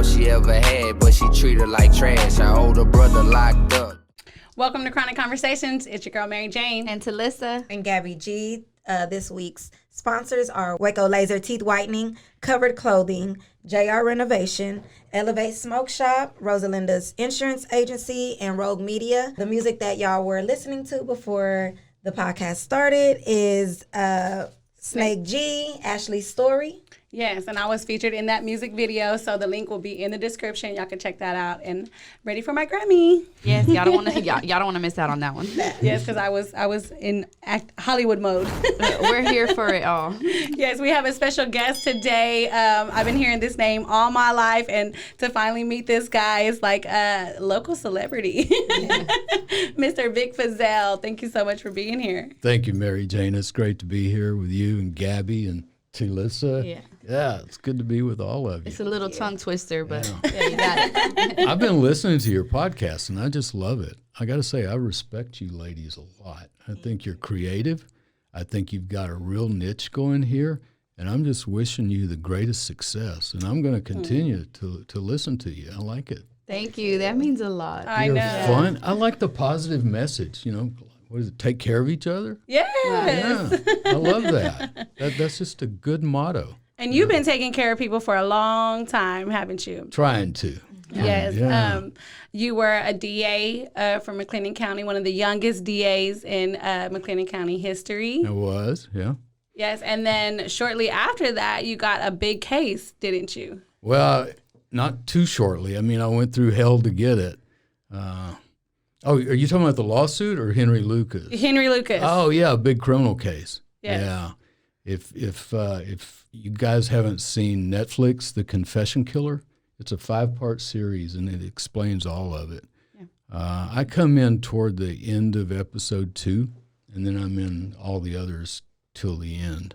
all she ever had, but she treat her like trash. Her older brother locked up. Welcome to Chronic Conversations. It's your girl, Mary Jane. And Talissa. And Gabby G. This week's sponsors are Waco Laser Teeth Whitening, Covered Clothing, JR Renovation, Elevate Smoke Shop, Rosalinda's Insurance Agency, and Rogue Media. The music that y'all were listening to before the podcast started is Snake G, Ashley's Story. Yes, and I was featured in that music video, so the link will be in the description. Y'all can check that out. And ready for my Grammy. Yes, y'all don't want to y'all don't want to miss out on that one. Yes, because I was in Hollywood mode. We're here for it all. Yes, we have a special guest today. I've been hearing this name all my life, and to finally meet this guy is like a local celebrity. Mr. Vic Feazell, thank you so much for being here. Thank you, Mary Jane. It's great to be here with you and Gabby and Talissa. Yeah, it's good to be with all of you. It's a little tongue twister, but yeah, you got it. I've been listening to your podcast, and I just love it. I got to say, I respect you ladies a lot. I think you're creative. I think you've got a real niche going here, and I'm just wishing you the greatest success. And I'm going to continue to listen to you. I like it. Thank you. That means a lot. You're fun. I like the positive message, you know. What is it? Take care of each other? Yes. Yeah, I love that. That's just a good motto. And you've been taking care of people for a long time, haven't you? Trying to. Yes. Yeah. You were a DA for McLennan County, one of the youngest DAs in McLennan County history. I was, yeah. Yes. And then shortly after that, you got a big case, didn't you? Well, not too shortly. I mean, I went through hell to get it. Oh, are you talking about the lawsuit or Henry Lucas? Henry Lucas. Oh, yeah, a big criminal case. Yes. Yeah. If you guys haven't seen Netflix, The Confession Killer, it's a 5-part series, and it explains all of it. Yeah. I come in toward the end of episode 2, and then I'm in all the others till the end.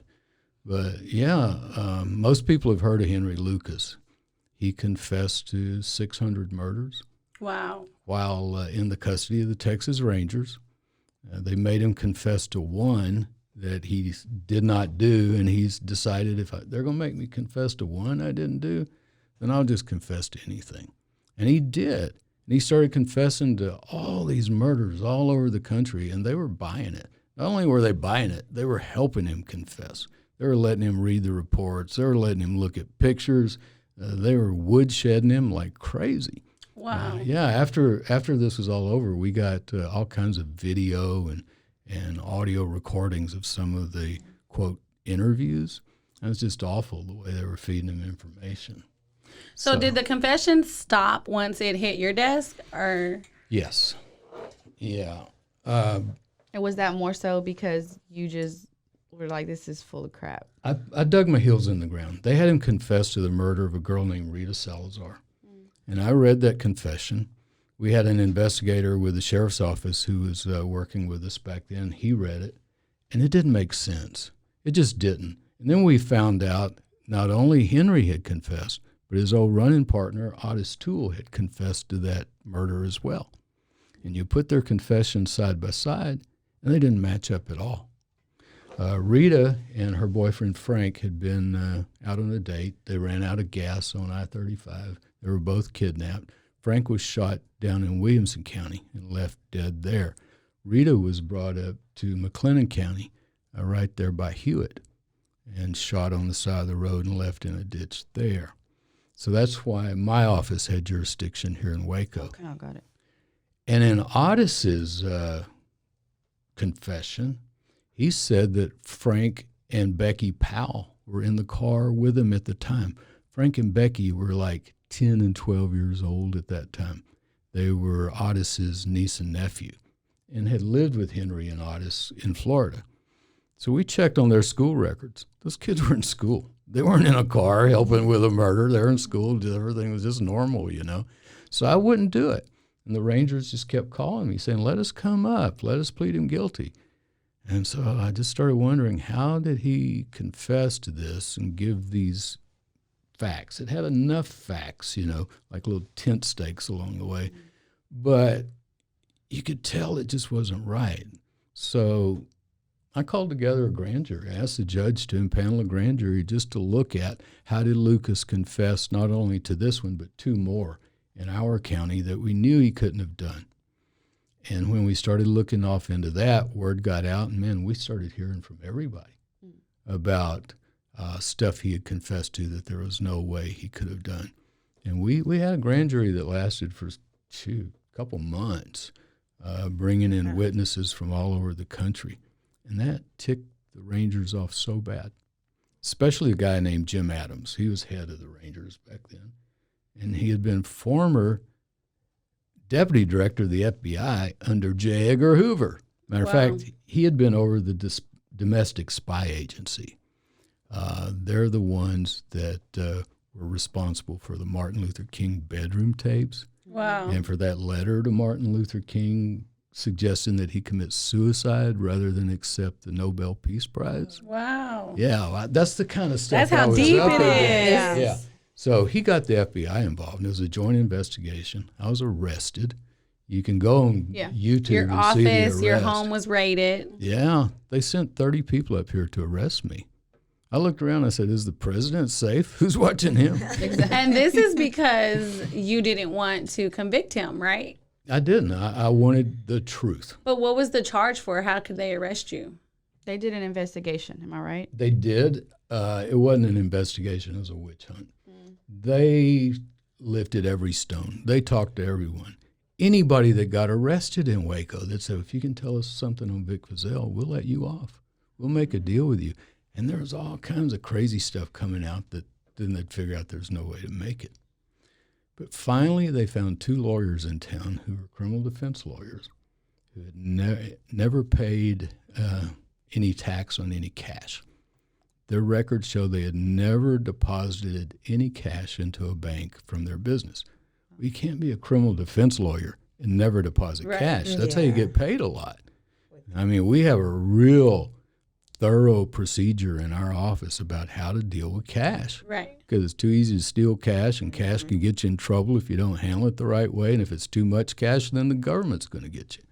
But, yeah, most people have heard of Henry Lucas. He confessed to 600 murders. Wow. While in the custody of the Texas Rangers. They made him confess to one that he did not do, and he's decided they're going to make me confess to one I didn't do, then I'll just confess to anything. And he did. And he started confessing to all these murders all over the country, and they were buying it. Not only were they buying it, they were helping him confess. They were letting him read the reports. They were letting him look at pictures. They were woodshedding him like crazy. Wow. After this was all over, we got all kinds of video and audio recordings of some of the, quote, interviews. It was just awful the way they were feeding him information. So did the confession stop once it hit your desk, or? Yes. Yeah. And was that more so because you just were like, this is full of crap? I dug my heels in the ground. They had him confess to the murder of a girl named Rita Salazar. And I read that confession. We had an investigator with the sheriff's office who was working with us back then. He read it, and it didn't make sense. It just didn't. And then we found out not only Henry had confessed, but his old running partner, Otis Toole, had confessed to that murder as well. And you put their confessions side by side, and they didn't match up at all. Rita and her boyfriend Frank had been out on a date. They ran out of gas on I-35. They were both kidnapped. Frank was shot down in Williamson County and left dead there. Rita was brought up to McLennan County, right there by Hewitt, and shot on the side of the road and left in a ditch there. So that's why my office had jurisdiction here in Waco. Okay, I got it. And in Otis's confession, he said that Frank and Becky Powell were in the car with him at the time. Frank and Becky were like 10 and 12 years old at that time. They were Otis's niece and nephew and had lived with Henry and Otis in Florida. So we checked on their school records. Those kids were in school. They weren't in a car helping with a murder. They were in school. Everything was just normal, you know. So I wouldn't do it. And the Rangers just kept calling me saying, let us come up. Let us plead him guilty. And so I just started wondering, how did he confess to this and give these facts? It had enough facts, you know, like little tent stakes along the way. But you could tell it just wasn't right. So I called together a grand jury. I asked the judge to impanel a grand jury just to look at how did Lucas confess not only to this one, but 2 more in our county that we knew he couldn't have done. And when we started looking off into that, word got out, and man, we started hearing from everybody about stuff he had confessed to that there was no way he could have done. And we had a grand jury that lasted for, a couple months, bringing in witnesses from all over the country. And that ticked the Rangers off so bad, especially a guy named Jim Adams. He was head of the Rangers back then. And he had been former deputy director of the FBI under J. Edgar Hoover. Matter of fact, he had been over the domestic spy agency. They're the ones that were responsible for the Martin Luther King bedroom tapes. Wow. And for that letter to Martin Luther King suggesting that he commit suicide rather than accept the Nobel Peace Prize. Wow. Yeah, that's the kind of stuff. That's how deep it is. Yeah. So he got the FBI involved. It was a joint investigation. I was arrested. You can go on YouTube Your and office, see the arrest. your home was raided. Yeah, they sent 30 people up here to arrest me. I looked around and I said, is the president safe? Who's watching him? And this is because you didn't want to convict him, right? I didn't. I wanted the truth. But what was the charge for? How could they arrest you? They did an investigation. Am I right? They did. It wasn't an investigation. It was a witch hunt. They lifted every stone. They talked to everyone. Anybody that got arrested in Waco that said, if you can tell us something on Vic Feazell, we'll let you off. We'll make a deal with you. And there was all kinds of crazy stuff coming out that then they'd figure out there's no way to make it. But finally, they found 2 lawyers in town who were criminal defense lawyers who had never paid any tax on any cash. Their records show they had never deposited any cash into a bank from their business. Well, you can't be a criminal defense lawyer and never deposit cash. That's how you get paid a lot. I mean, we have a real thorough procedure in our office about how to deal with cash. Right. Because it's too easy to steal cash, and cash can get you in trouble if you don't handle it the right way. And if it's too much cash, then the government's going to get you.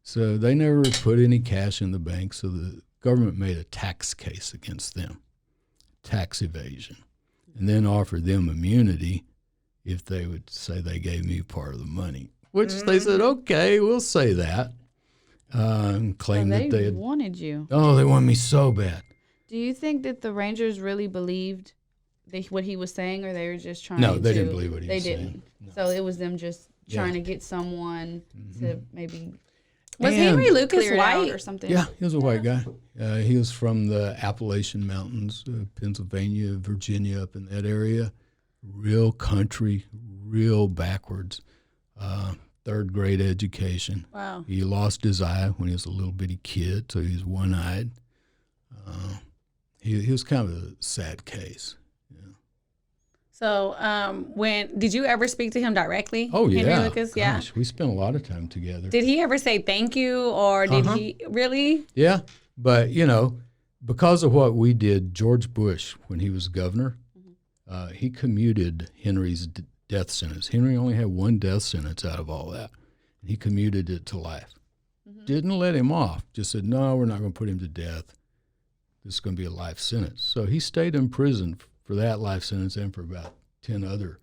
So they never put any cash in the bank, so the government made a tax case against them, tax evasion, and then offered them immunity if they would say they gave me part of the money, which they said, okay, we'll say that. And claim that they had wanted you. Oh, they wanted me so bad. Do you think that the Rangers really believed what he was saying, or they were just trying No, they didn't believe what he was saying. They didn't. No. So it was them just trying to get someone to maybe Was And- Henry Lucas clear it out white? or something. Yeah, he was a white guy. He was from the Appalachian Mountains, Pennsylvania, Virginia, up in that area. Real country, real backwards. 3rd grade education. Wow. He lost his eye when he was a little bitty kid, so he was one-eyed. He was kind of a sad case. So, when did you ever speak to him directly? Oh, yeah. Henry Lucas, Gosh, we spent a lot of time together. Did he ever say thank you, or did he really? Yeah, but, because of what we did, George Bush, when he was governor, he commuted Henry's death sentence. Henry only had 1 death sentence out of all that. He commuted it to life. Didn't let him off. Just said, no, we're not going to put him to death. This is going to be a life sentence. So he stayed in prison for that life sentence and for about 10 other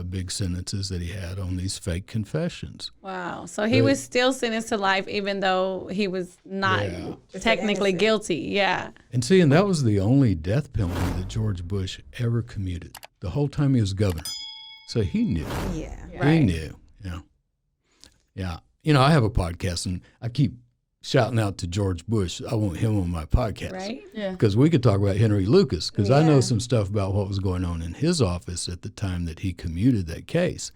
big sentences that he had on these fake confessions. Wow. So he was still sentenced to life, even though he was not technically guilty. Yeah. And see, and that was the only death penalty that George Bush ever commuted the whole time he was governor. So he knew. Yeah. He knew. Yeah. I have a podcast, and I keep shouting out to George Bush. I want him on my podcast. Right? Yeah. Because we could talk about Henry Lucas, because I know some stuff about what was going on in his office at the time that he commuted that case.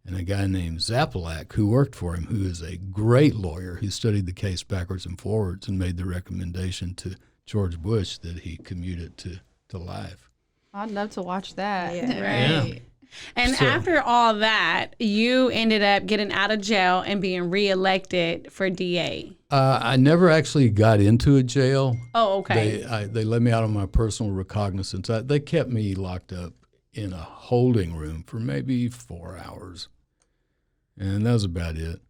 And a guy named Zapalak, who worked for him, who is a great lawyer, who studied the case backwards and forwards and made the recommendation to George Bush that he commute it to life. I'd love to watch that. Yeah. Right. And So- after all that, you ended up getting out of jail and being reelected for DA. I never actually got into a jail. Oh, okay. They let me out on my personal recognizance. They kept me locked up in a holding room for maybe 4 hours, and that was about it.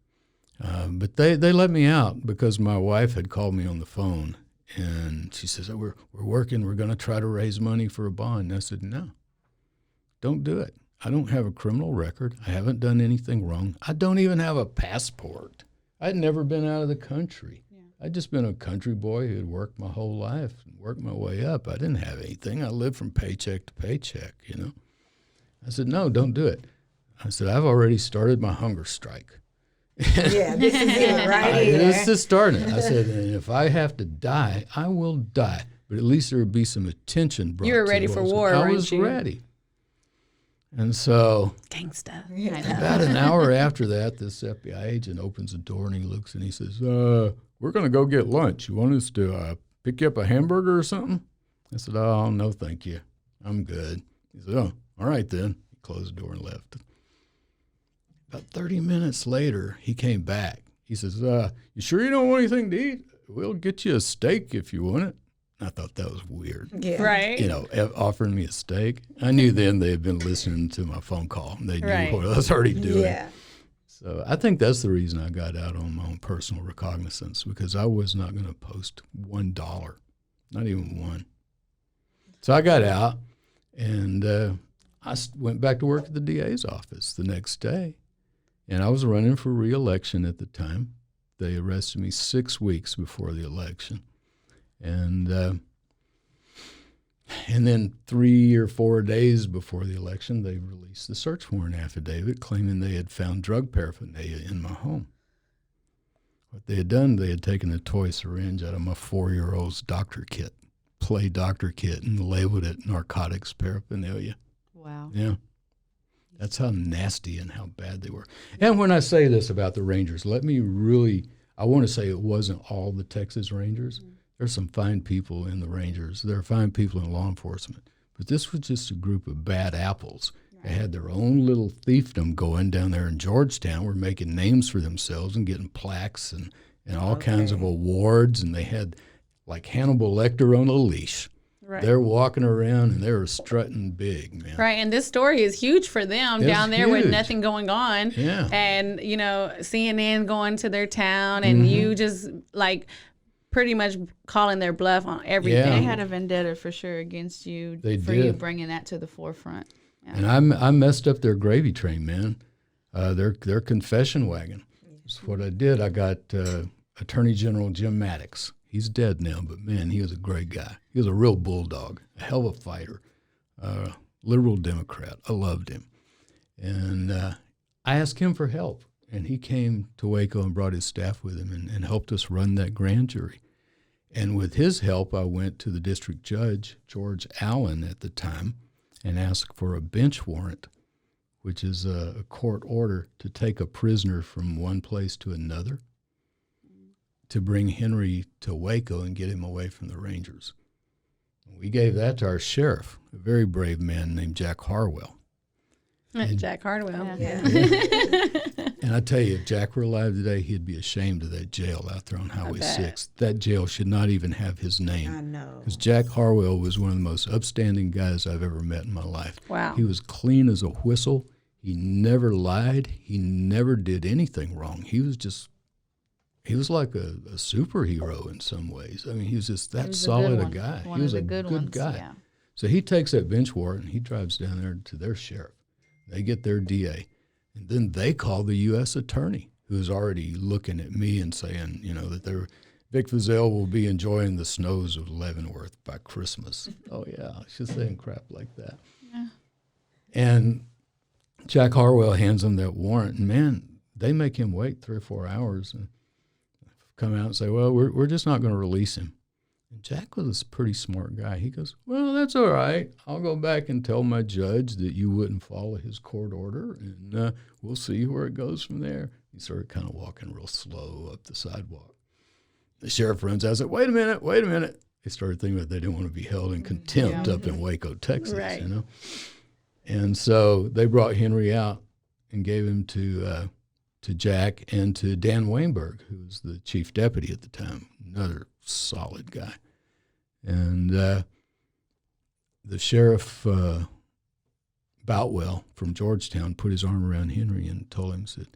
But they let me out because my wife had called me on the phone And she says, oh, we're working. We're going to try to raise money for a bond. And I said, no, don't do it. I don't have a criminal record. I haven't done anything wrong. I don't even have a passport. I'd never been out of the country. Yeah. I'd just been a country boy who had worked my whole life and worked my way up. I didn't have anything. I lived from paycheck to paycheck, you know. I said, no, don't do it. I said, I've already started my hunger strike. Yeah, this is it right here. This is starting it. I said, and if I have to die, I will die. But at least there would be some attention brought to it. You were ready for war, I weren't was you? ready. And so Gangsta. about an hour after that, this FBI agent opens the door and he looks and he says, we're going to go get lunch. You want us to pick you up a hamburger or something? I said, oh, no, thank you. I'm good. He said, oh, all right then. He closed the door and left. About 30 minutes later, he came back. He says, you sure you don't want anything to eat? We'll get you a steak if you want it. I thought that was weird. Yeah. Right. You know, offering me a steak. I knew then they had been listening to my phone call. They knew what I was already doing. Yeah. So I think that's the reason I got out on my own personal recognizance, because I was not going to post $1, not even one. So I got out, and I went back to work at the DA's office the next day. And I was running for re-election at the time. They arrested me 6 weeks before the election. And then 3 or 4 days before the election, they released the search warrant affidavit claiming they had found drug paraphernalia in my home. What they had done, they had taken a toy syringe out of my 4-year-old's doctor kit, play doctor kit, and labeled it narcotics paraphernalia. Wow. Yeah. That's how nasty and how bad they were. And when I say this about the Rangers, I want to say it wasn't all the Texas Rangers. Mm-hmm. There's some fine people in the Rangers. There are fine people in law enforcement. But this was just a group of bad apples. Right. They had their own little thiefdom going down there in Georgetown. Were making names for themselves and getting plaques and all kinds of awards. And they had like Hannibal Lecter on a leash. Right. They're walking around and they were strutting big, man. Right, and this story is huge for them down there with nothing going on. Yeah. And, you know, CNN going to their town and you just, like, pretty much calling their bluff on everything. They had a vendetta for sure against you you bringing that to the forefront. Yeah. And I messed up their gravy train, man. Their confession wagon. That's what I did. I got Attorney General Jim Maddox. He's dead now, but man, he was a great guy. He was a real bulldog, a hell of a fighter, liberal Democrat. I loved him. And I asked him for help, and he came to Waco and brought his staff with him and helped us run that grand jury. And with his help, I went to the district judge, George Allen at the time, and asked for a bench warrant, which is a court order to take a prisoner from one place to another, to bring Henry to Waco and get him away from the Rangers. We gave that to our sheriff, a very brave man named Jack Harwell. Jack Harwell. Yeah. And I tell you, if Jack were alive today, he'd be ashamed of that jail out there on Highway 6. That jail should not even have his name. I know. Because Jack Harwell was one of the most upstanding guys I've ever met in my life. Wow. He was clean as a whistle. He never lied. He never did anything wrong. He was like a superhero in some ways. I mean, he was just that solid a guy. He was a good guy. Yeah. So he takes that bench warrant and he drives down there to their sheriff. They get their DA. And then they call the U.S. attorney, who's already looking at me and saying, you know, that Vic Feazell will be enjoying the snows of Leavenworth by Christmas. Oh, yeah. She's saying crap like that. Yeah. And Jack Harwell hands him that warrant. And, man, they make him wait 3 or 4 hours and come out and say, well, we're just not going to release him. And Jack was a pretty smart guy. He goes, well, that's all right. I'll go back and tell my judge that you wouldn't follow his court order, and we'll see where it goes from there. He started kind of walking real slow up the sidewalk. The sheriff runs out and said, wait a minute. They started thinking that they didn't want to be held in contempt up in Waco, Texas, right. You know. And so they brought Henry out and gave him to Jack and to Dan Weinberg, who was the chief deputy at the time, another solid guy. And the sheriff, Boutwell from Georgetown, put his arm around Henry and told him, said,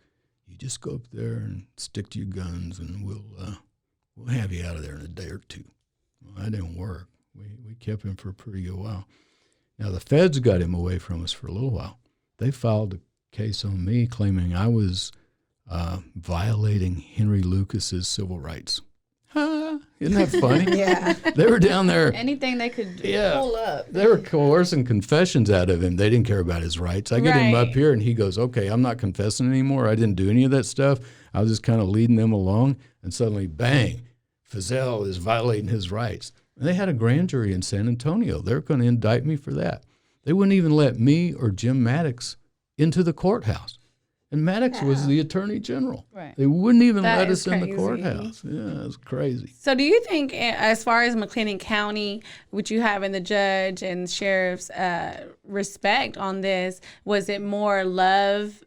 you just go up there and stick to your guns and we'll have you out of there in a day or two. Well, that didn't work. We kept him for a pretty good while. Now, the feds got him away from us for a little while. They filed a case on me claiming I was violating Henry Lucas's civil rights. Isn't that funny? Yeah. They were down there. Anything they could pull up. They were coercing confessions out of him. They didn't care about his rights. I get him up here, and he goes, okay, I'm not confessing anymore. I didn't do any of that stuff. I was just kind of leading them along, and suddenly, bang, Feazell is violating his rights. And they had a grand jury in San Antonio. They're going to indict me for that. They wouldn't even let me or Jim Maddox into the courthouse. And Maddox was the attorney general. Right. They wouldn't even That let is us in the crazy. courthouse. Yeah, it's crazy. So do you think, as far as McLennan County, which you have in the judge and sheriff's respect on this, was it more love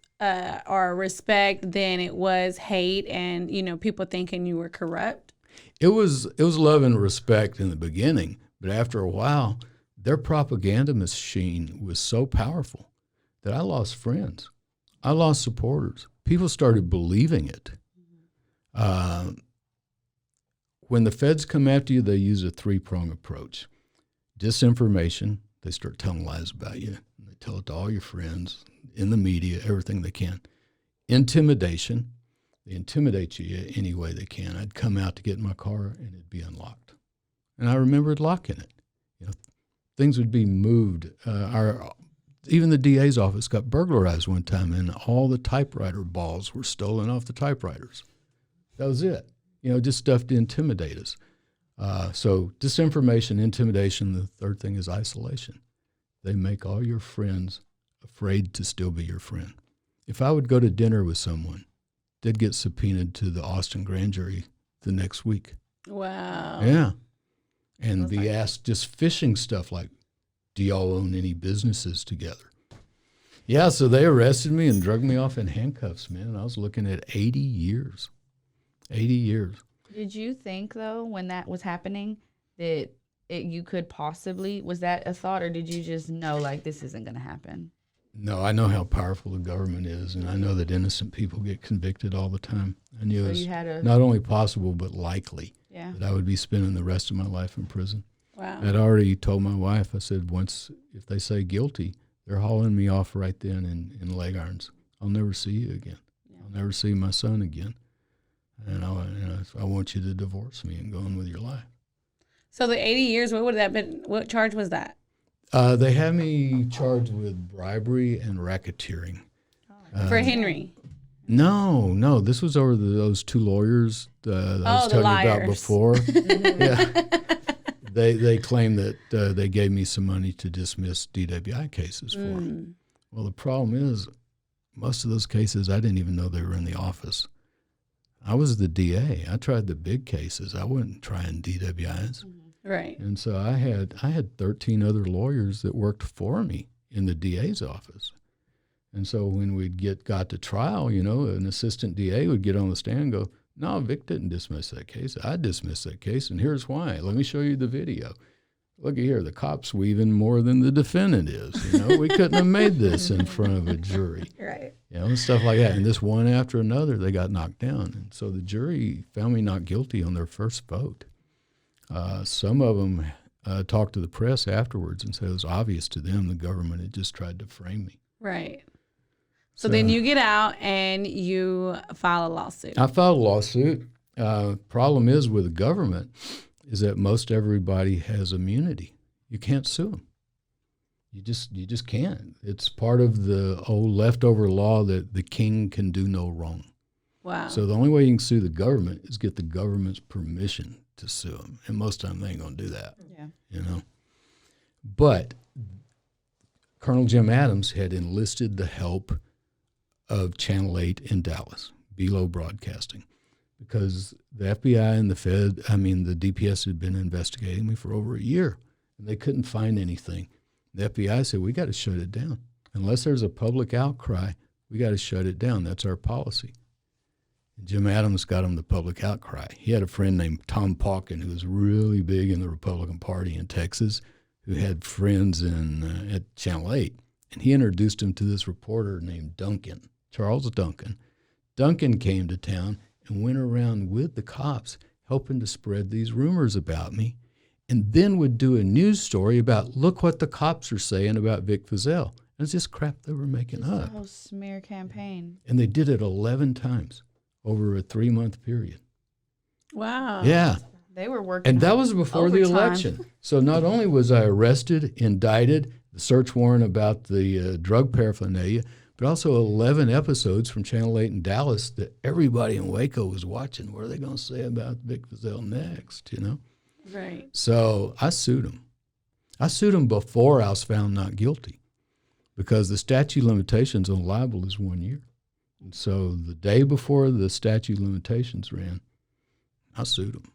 or respect than it was hate and, people thinking you were corrupt? It was love and respect in the beginning, but after a while, their propaganda machine was so powerful that I lost friends. I lost supporters. People started believing it. When the feds come after you, they use a 3-prong approach. Disinformation, they start telling lies about you. They tell it to all your friends, in the media, everything they can. Intimidation, they intimidate you any way they can. I'd come out to get in my car, and it'd be unlocked. And I remembered locking it. Things would be moved. Even the DA's office got burglarized one time, and all the typewriter balls were stolen off the typewriters. That was it. Just stuff to intimidate us. So disinformation, intimidation. The third thing is isolation. They make all your friends afraid to still be your friend. If I would go to dinner with someone, they'd get subpoenaed to the Austin grand jury the next week. Wow. Yeah. And be asked just fishing stuff like, do y'all own any businesses together? Yeah, so they arrested me and drug me off in handcuffs, man. I was looking at 80 years. 80 years. Did you think, though, when that was happening, that you could possibly, was that a thought, or did you just know, like, this isn't going to happen? No, I know how powerful the government is, and I know that innocent people get convicted all the time. I knew it was not only possible, but likely that I would be spending the rest of my life in prison. Wow. I'd already told my wife, I said, if they say guilty, they're hauling me off right then in leg irons. I'll never see you again. Yeah. I'll never see my son again. And I want you to divorce me and go on with your life. So the 80 years, what would that been? What charge was that? They had me charged with bribery and racketeering. For Henry? No. This was over those 2 lawyers that I was telling you about before. Yeah. They claim that they gave me some money to dismiss DWI cases for them. Well, the problem is, most of those cases, I didn't even know they were in the office. I was the DA. I tried the big cases. I wasn't trying DWIs. Right. And so I had 13 other lawyers that worked for me in the DA's office. And so when got to trial, an assistant DA would get on the stand and go, no, Vic didn't dismiss that case. I dismissed that case, and here's why. Let me show you the video. Look at here. The cop's weaving more than the defendant is. We couldn't have made this in front of a jury. Right. And stuff like that. And this one after another, they got knocked down. And so the jury found me not guilty on their first vote. Some of them talked to the press afterwards and said it was obvious to them the government had just tried to frame me. Right. So then you get out and you file a lawsuit. I filed a lawsuit. Problem is with the government is that most everybody has immunity. You can't sue them. You just can't. It's part of the old leftover law that the king can do no wrong. Wow. So the only way you can sue the government is get the government's permission to sue them. And most of the time they ain't going to do that. Yeah. But Colonel Jim Adams had enlisted the help of Channel 8 in Dallas, Belo Broadcasting, because the FBI and the the DPS had been investigating me for over a year, and they couldn't find anything. The FBI said, we got to shut it down. Unless there's a public outcry, we got to shut it down. That's our policy. And Jim Adams got him the public outcry. He had a friend named Tom Pauken, who was really big in the Republican Party in Texas, who had friends at Channel 8. And he introduced him to this reporter named Duncan, Charles Duncan. Duncan came to town and went around with the cops helping to spread these rumors about me. and then would do a news story about, look what the cops are saying about Vic Feazell. And it's just crap they were making up. The whole smear campaign. And they did it 11 times over a 3-month period. Wow. Yeah. They were working. And that was before the overtime. election. So not only was I arrested, indicted, the search warrant about the drug paraphernalia, but also 11 episodes from Channel 8 in Dallas that everybody in Waco was watching. What are they going to say about Vic Feazell next, you know? Right. So I sued him. I sued him before I was found not guilty because the statute of limitations on libel is 1 year. And so the day before the statute of limitations ran, I sued him.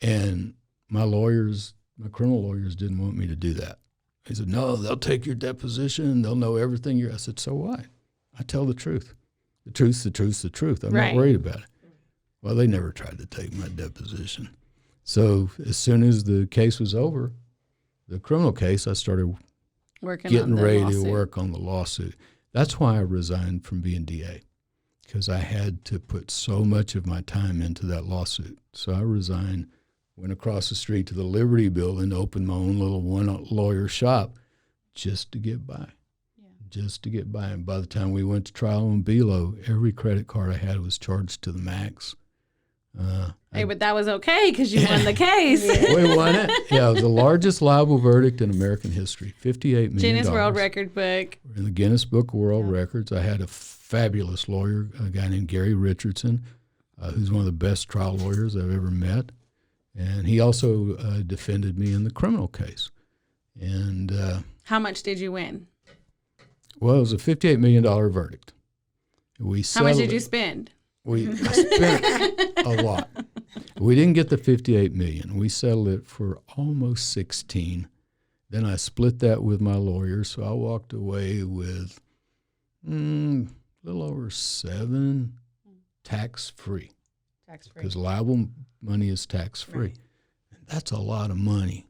And my criminal lawyers didn't want me to do that. He said, no, they'll take your deposition. They'll know everything. I said, so what? I tell the truth. The truth's the truth's the truth. I'm Right. not worried about it. Well, they never tried to take my deposition. So as soon as the case was over, the criminal case, I started getting ready to work on the lawsuit. That's why I resigned from being DA, because I had to put so much of my time into that lawsuit. So I resigned, went across the street to the Liberty Building, opened my own little one-lawyer shop just to get by. Just to get by. And by the time we went to trial on Belo, every credit card I had was charged to the max. Hey, but that was okay because you won the case. We won it. Yeah, it was the largest libel verdict in American history, $58 million. Guinness World Record book. In the Guinness Book of World Records. I had a fabulous lawyer, a guy named Gary Richardson, who's one of the best trial lawyers I've ever met. And he also defended me in the criminal case. And How much did you win? well, it was a $58 million verdict. How much did you spend? I spent a lot. We didn't get the $58 million. We settled it for almost 16. Then I split that with my lawyer, so I walked away with a little over 7 tax-free. Tax-free. Because libel money is tax-free. Right. And that's a lot of money.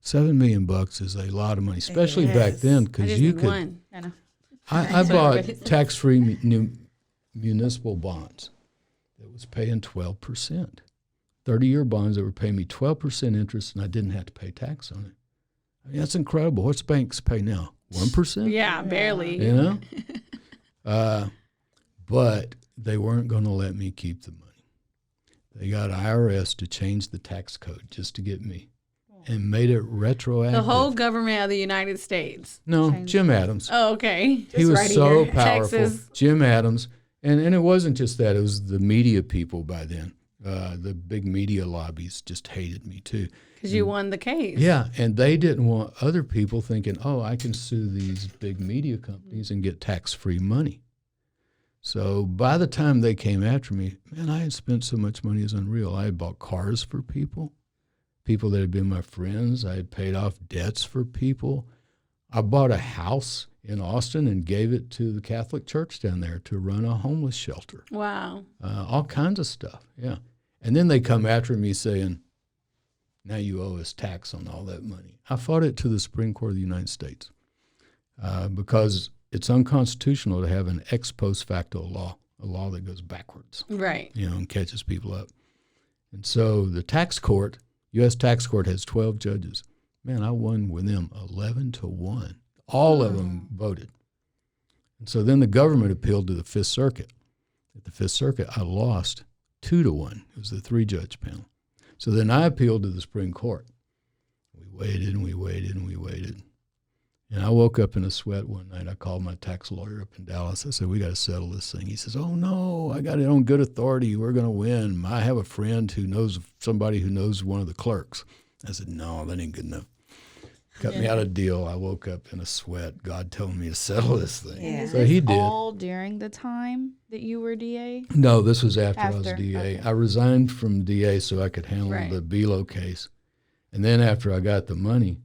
$7 million is a lot of money, especially back then, because you could. I know. I bought tax-free municipal bonds that was paying 12%. 30-year bonds that were paying me 12% interest, and I didn't have to pay tax on it. I mean, that's incredible. What's banks pay now? 1%? Yeah, barely. You know? But they weren't going to let me keep the money. They got IRS to change the tax code just to get me and made it retroactive. The whole government of the United States. No, Jim Adams. Oh, okay. He was right so here. powerful. Texas. Jim Adams. And it wasn't just that. It was the media people by then. The big media lobbies just hated me, too. Because you won the case. Yeah, and they didn't want other people thinking, oh, I can sue these big media companies and get tax-free money. So by the time they came after me, man, I had spent so much money, it was unreal. I had bought cars for people that had been my friends. I had paid off debts for people. I bought a house in Austin and gave it to the Catholic Church down there to run a homeless shelter. Wow. All kinds of stuff, yeah. And then they come after me saying, now you owe us tax on all that money. I fought it to the Supreme Court of the United States because it's unconstitutional to have an ex post facto law, a law that goes backwards, Right. you know, and catches people up. And so the tax court, U.S. tax court, has 12 judges. Man, I won with them 11-1. All of them voted. And so then the government appealed to the Fifth Circuit. At the Fifth Circuit, I lost 2-1. It was the 3-judge panel. So then I appealed to the Supreme Court. We waited and we waited and we waited. And I woke up in a sweat one night. I called my tax lawyer up in Dallas. I said, we got to settle this thing. He says, oh, no, I got it on good authority. We're going to win. I have a friend who knows somebody who knows one of the clerks. I said, no, that ain't good enough. Cut me out a deal. I woke up in a sweat, God telling me to settle this thing. Yeah. So he did. All during the time that you were DA? No, this was after I was After, DA. okay. I resigned from DA so I could handle Right. the Belo case. And then after I got the money,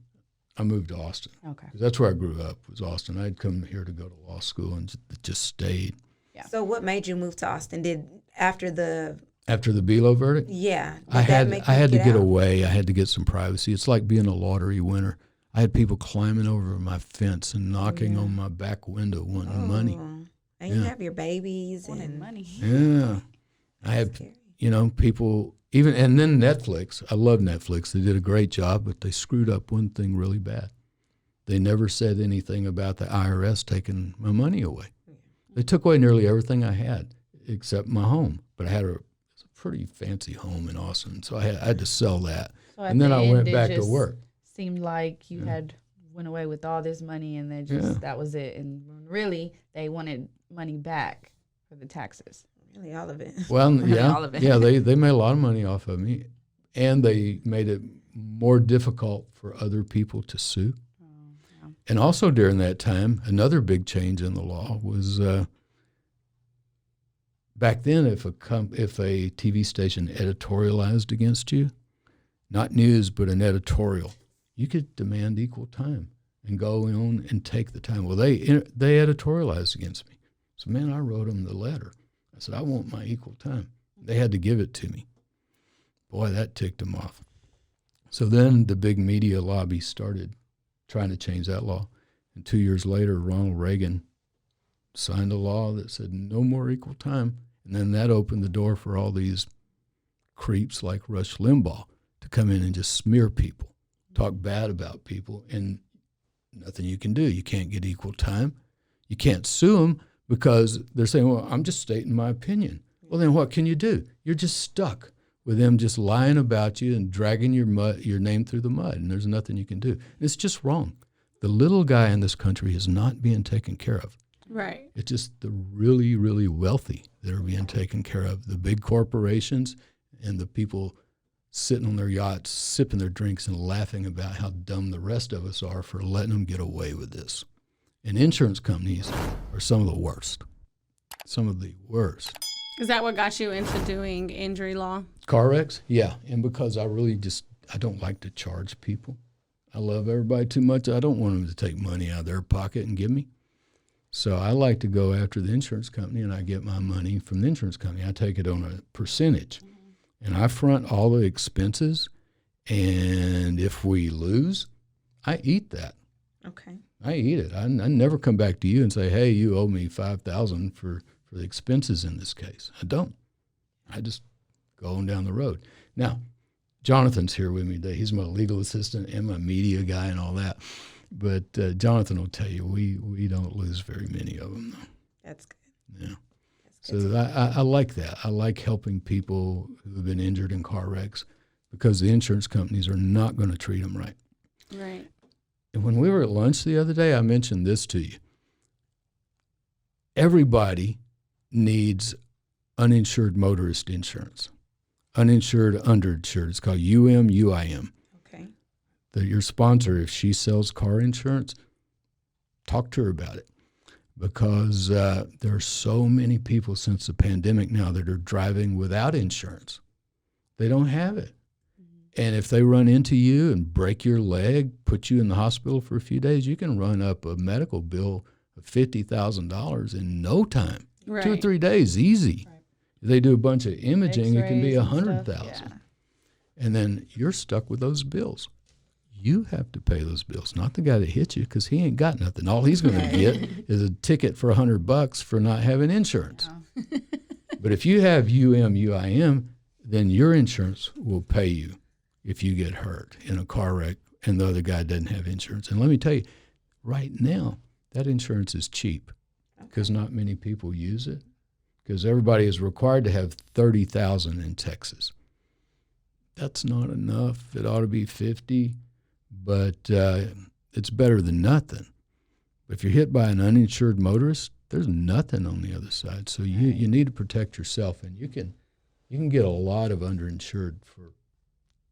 I moved to Austin. Okay. 'Cause that's where I grew up, was Austin. I'd come here to go to law school and just stayed. Yeah. So what made you move to Austin? After the Belo verdict, did I that make you had to get out? away. I had to get some privacy. It's like being a lottery winner. I had people climbing over my fence and knocking on my back window wanting money. And you have your babies Wanted and money. Yeah. I had Scary. you know, people even, and then Netflix. I love Netflix. They did a great job, but they screwed up one thing really bad. They never said anything about the IRS taking my money away. They took away nearly everything I had except my home. But I had a pretty fancy home in Austin, so I had to sell that. So and then I went back to work. Seemed like you had went away with all this money, and then just that was it. And really, they wanted money back for the taxes. Really, all of it. Well, yeah, all of it. yeah, they made a lot of money off of me, and they made it more difficult for other people to sue. And also during that time, another big change in the law was back then, if a TV station editorialized against you, not news but an editorial, you could demand equal time and go on and take the time. Well, they editorialized against me, so man, I wrote them the letter. I said I want my equal time. They had to give it to me. Boy, that ticked them off. So then the big media lobby started trying to change that law. And 2 years later, Ronald Reagan signed a law that said no more equal time. And then that opened the door for all these creeps like Rush Limbaugh to come in and just smear people, talk bad about people, and nothing you can do. You can't get equal time. You can't sue them because they're saying, well, I'm just stating my opinion. Well, then what can you do? You're just stuck with them just lying about you and dragging your name through the mud, and there's nothing you can do. It's just wrong. The little guy in this country is not being taken care of. Right. It's just the really, really wealthy that are being taken care of. The big corporations and the people sitting on their yachts, sipping their drinks and laughing about how dumb the rest of us are for letting them get away with this. And insurance companies are some of the worst. Some of the worst. Is that what got you into doing injury law? Car wrecks? Yeah. And because I don't like to charge people. I love everybody too much. I don't want them to take money out of their pocket and give me. So I like to go after the insurance company, and I get my money from the insurance company. I take it on a percentage. And I front all the expenses. And if we lose, I eat that. Okay. I eat it. I never come back to you and say, hey, you owe me $5,000 for the expenses in this case. I don't. I just go on down the road. Now, Jonathan's here with me today. He's my legal assistant and my media guy and all that. But Jonathan will tell you we don't lose very many of them, though. That's good. Yeah. That's good. So I like that. I like helping people who have been injured in car wrecks because the insurance companies are not going to treat them right. Right. And when we were at lunch the other day, I mentioned this to you. Everybody needs uninsured motorist insurance. Uninsured, underinsured. It's called UM/UIM. Okay. Your sponsor, if she sells car insurance, talk to her about it. Because there are so many people since the pandemic now that are driving without insurance. They don't have it. And if they run into you and break your leg, put you in the hospital for a few days, you can run up a medical bill of $50,000 in no time. Right. 2 or 3 days, easy. Right. If they do a bunch of imaging, it can be X-rays and $100,000. stuff, And then you're stuck with those bills. You have to pay those bills, not the guy that hit you, because he ain't got nothing. All he's going to get is a ticket for $100 for not having insurance. Yeah. But if you have UM/UIM, then your insurance will pay you if you get hurt in a car wreck and the other guy doesn't have insurance. And let me tell you, right now, that insurance is cheap because not many people use it because everybody is required to have $30,000 in Texas. That's not enough. It ought to be 50, but it's better than nothing. But if you're hit by an uninsured motorist, there's nothing on the other side. So you need to protect yourself, and you can get a lot of underinsured for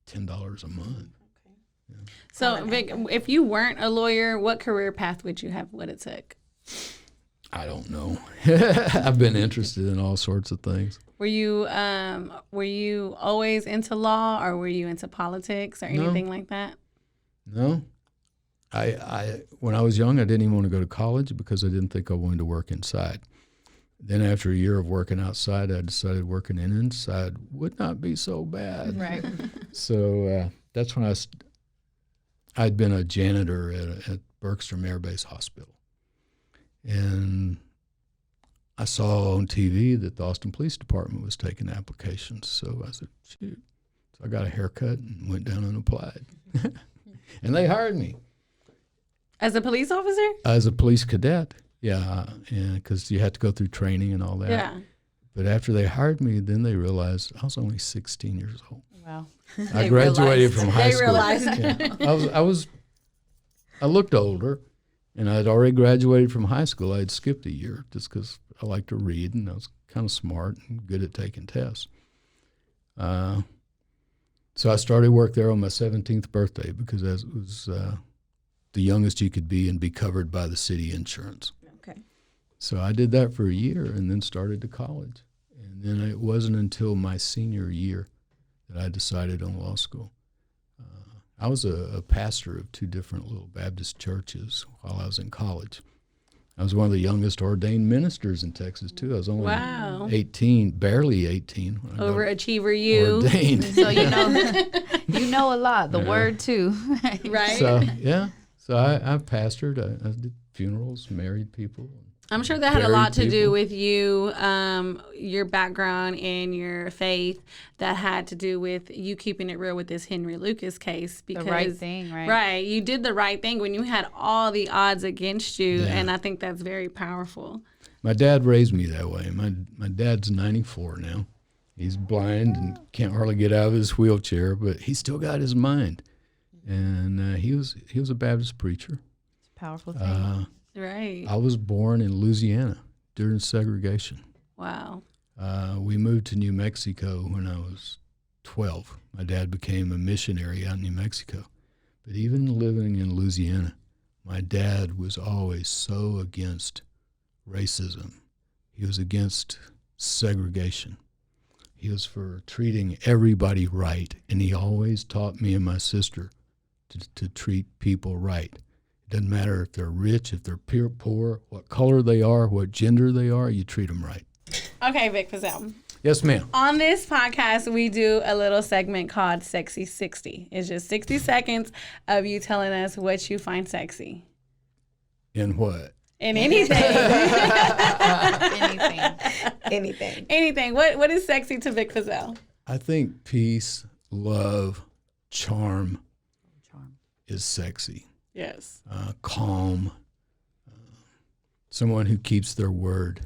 $10 a month. Yeah. So, Vic, if you weren't a lawyer, what career path would you have it took? I don't know. I've been interested in all sorts of things. Were you always into law, or were you into politics or anything like that? No. I when I was young, I didn't even want to go to college because I didn't think I wanted to work inside. Then after a year of working outside, I decided working inside would not be so bad. Right. So that's when I'd been a janitor at Bergstrom Air Base Hospital. And I saw on TV that the Austin Police Department was taking applications. So I said, shoot. So I got a haircut and went down and applied. And they hired me. As a police officer? As a police cadet, yeah, because you had to go through training and all that. Yeah. But after they hired me, then they realized I was only 16 years old. Wow. I graduated from high They school. realized. Yeah. I looked older, and I'd already graduated from high school. I had skipped a year just because I like to read, and I was kind of smart and good at taking tests. So I started work there on my 17th birthday because that was the youngest you could be and be covered by the city insurance. Okay. So I did that for a year and then started to college. And then it wasn't until my senior year that I decided on law school. I was a pastor of 2 different little Baptist churches while I was in college. I was one of the youngest ordained ministers in Texas, too. I was only Wow. 18, barely 18. When I got Overachiever you. ordained. So you know a lot. The word too. Right? So, yeah. So I pastored. I did funerals, married people. I'm sure that had a buried lot to do people. with you, your background and your faith. That had to do with you keeping it real with this Henry Lucas case. Because, right thing, right? Right. You did the right thing when you had all the odds against you. Yeah. And I think that's very powerful. My dad raised me that way. My dad's 94 now. He's blind and can't hardly get out of his wheelchair, but he's still got his mind. And he was a Baptist preacher. It's a powerful thing. Right. I was born in Louisiana during segregation. Wow. We moved to New Mexico when I was 12. My dad became a missionary out in New Mexico. But even living in Louisiana, my dad was always so against racism. He was against segregation. He was for treating everybody right, and he always taught me and my sister to treat people right. It doesn't matter if they're rich, if they're poor, what color they are, what gender they are, you treat them right. Okay, Vic Feazell. Yes, ma'am. On this podcast, we do a little segment called Sexy 60. It's just 60 seconds of you telling us what you find sexy. In what? In anything. Anything. Anything. What is sexy to Vic Feazell? I think peace, love, charm Charm. is sexy. Yes. Calm, someone who keeps their word.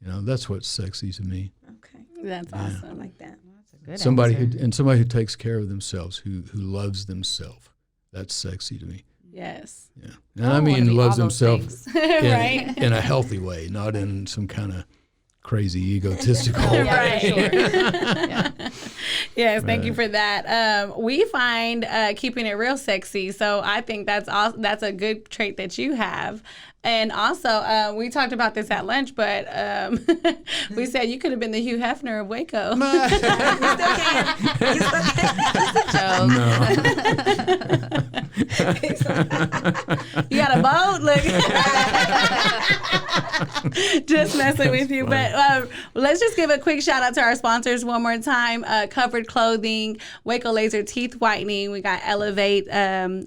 That's what's sexy to me. Okay. That's I awesome. like that. That's a good Somebody answer. somebody who takes care of themselves, who loves themselves. That's sexy to me. Yes. Yeah, and I I wanna mean be loves all those themselves Right. in a healthy way, not in some kind of crazy egotistical way. Right. Sure. Yeah. Yes, thank you Right. for that. We find keeping it real sexy, so I think that's a good trait that you have. And also, we talked about this at lunch, but we said you could have been the Hugh Hefner of Waco. You got a boat? Look. Just messing with you. But let's just give a quick shout out to our sponsors one more time. Covered Clothing, Waco Laser Teeth Whitening. We got Elevate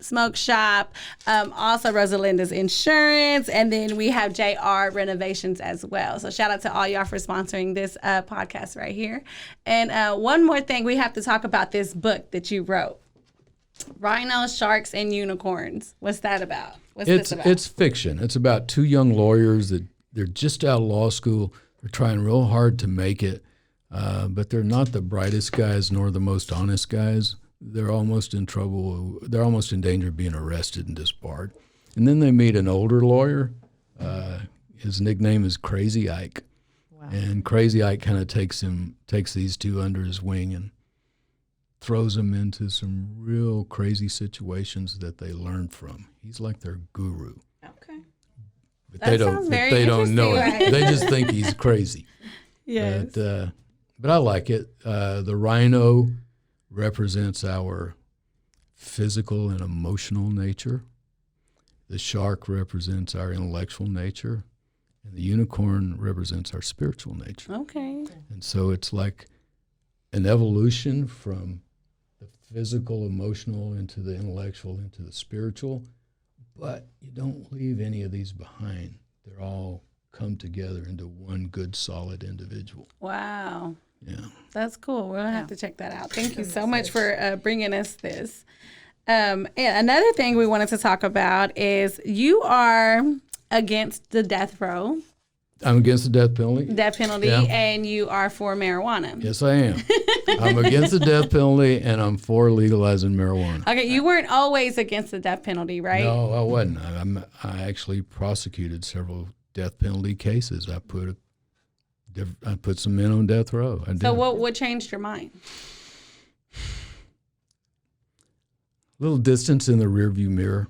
Smoke Shop. Also Rosalinda's Insurance. And then we have JR Renovations as well. So shout out to all y'all for sponsoring this podcast right here. And one more thing, we have to talk about this book that you wrote. Rhinos, Sharks, and Unicorns. What's that about? What's this about? It's fiction. It's about 2 young lawyers that they're just out of law school. They're trying real hard to make it, but they're not the brightest guys nor the most honest guys. They're almost in trouble. They're almost in danger of being arrested and disbarred. And then they meet an older lawyer. His nickname is Crazy Ike. Wow. And Crazy Ike kind of takes these 2 under his wing and throws them into some real crazy situations that they learn from. He's like their guru. Okay. But That sounds very they don't know it. interesting. They just think he's crazy. Yes. But I like it. The rhino represents our physical and emotional nature. The shark represents our intellectual nature. And the unicorn represents our spiritual nature. Okay. And so it's like an evolution from the physical, emotional, into the intellectual, into the spiritual. But you don't leave any of these behind. They're all come together into one good, solid individual. Wow. Yeah. That's cool. We'll have to check that out. Thank you so much for bringing us this. And another thing we wanted to talk about is you are against the death row. I'm against the death penalty. Yeah. And you are for marijuana. Yes, I am. I'm against the death penalty, and I'm for legalizing marijuana. Okay, you weren't always against the death penalty, right? No, I wasn't. I actually prosecuted several death penalty cases. I put some men on death row. So what changed your mind? A little distance in the rearview mirror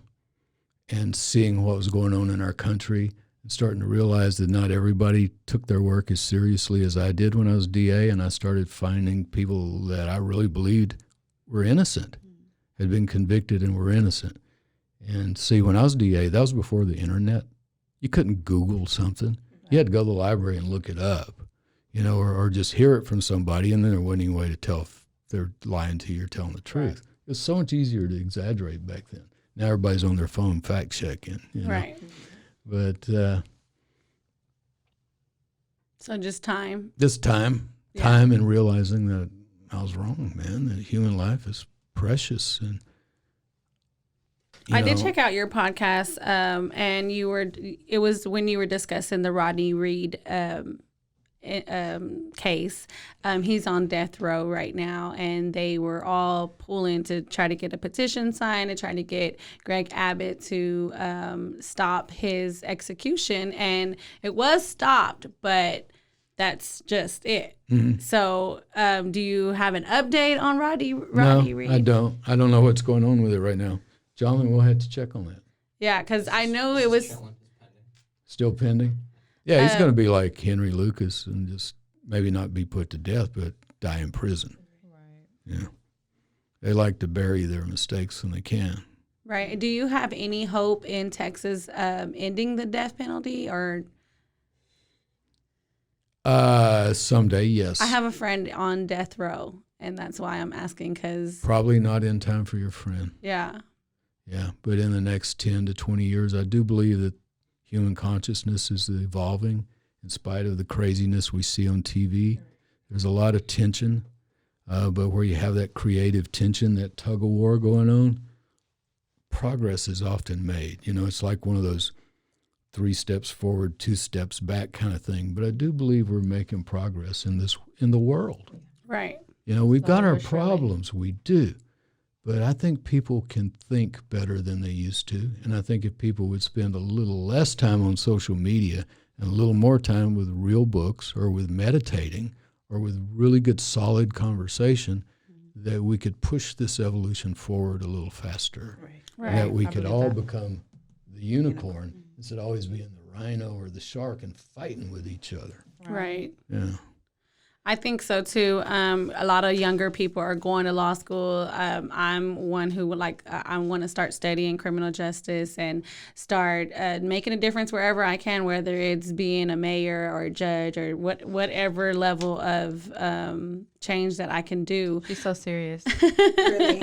and seeing what was going on in our country and starting to realize that not everybody took their work as seriously as I did when I was DA, and I started finding people that I really believed were innocent, had been convicted and were innocent. And see, when I was DA, that was before the internet. You couldn't Google something. You had to go to the library and look it up, or just hear it from somebody, and then there wasn't any way to tell if they're lying to you or telling the truth. Right. It was so much easier to exaggerate back then. Now everybody's on their phone fact-checking. Right. But so just time. Time and realizing that I was wrong, man, that human life is precious. And I did check out your podcast, and it was when you were discussing the Rodney Reed case. He's on death row right now, and they were all pulling to try to get a petition signed and trying to get Greg Abbott to stop his execution, and it was stopped, but that's just it. Mm-hmm. So do you have an update on Rodney Reed? No, I don't. I don't know what's going on with it right now. John, we'll have to check on that. Yeah, because I know it was still pending. Yeah, he's going to be like Henry Lucas and just maybe not be put to death, but die in prison. Right. Yeah. They like to bury their mistakes when they can. Right. Do you have any hope in Texas ending the death penalty, or? Someday, yes. I have a friend on death row, and that's why I'm asking, because probably not in time for your friend. Yeah. Yeah, but in the next 10 to 20 years, I do believe that human consciousness is evolving in spite of the craziness we see on TV. There's a lot of tension, but where you have that creative tension, that tug of war going on, progress is often made. It's like one of those 3 steps forward, 2 steps back kind of thing. But I do believe we're making progress in the world. Right. We've got our problems, we do. But I think people can think better than they used to. And I think if people would spend a little less time on social media and a little more time with real books or with meditating or with really good, solid conversation, that we could push this evolution forward a little faster. Right. And that we could all become the unicorn instead of always being the rhino or the shark and fighting with each other. Right. Yeah. I think so too. A lot of younger people are going to law school. I'm one who would I want to start studying criminal justice and start making a difference wherever I can, whether it's being a mayor or a judge or whatever level of change that I can do. She's so serious. Really?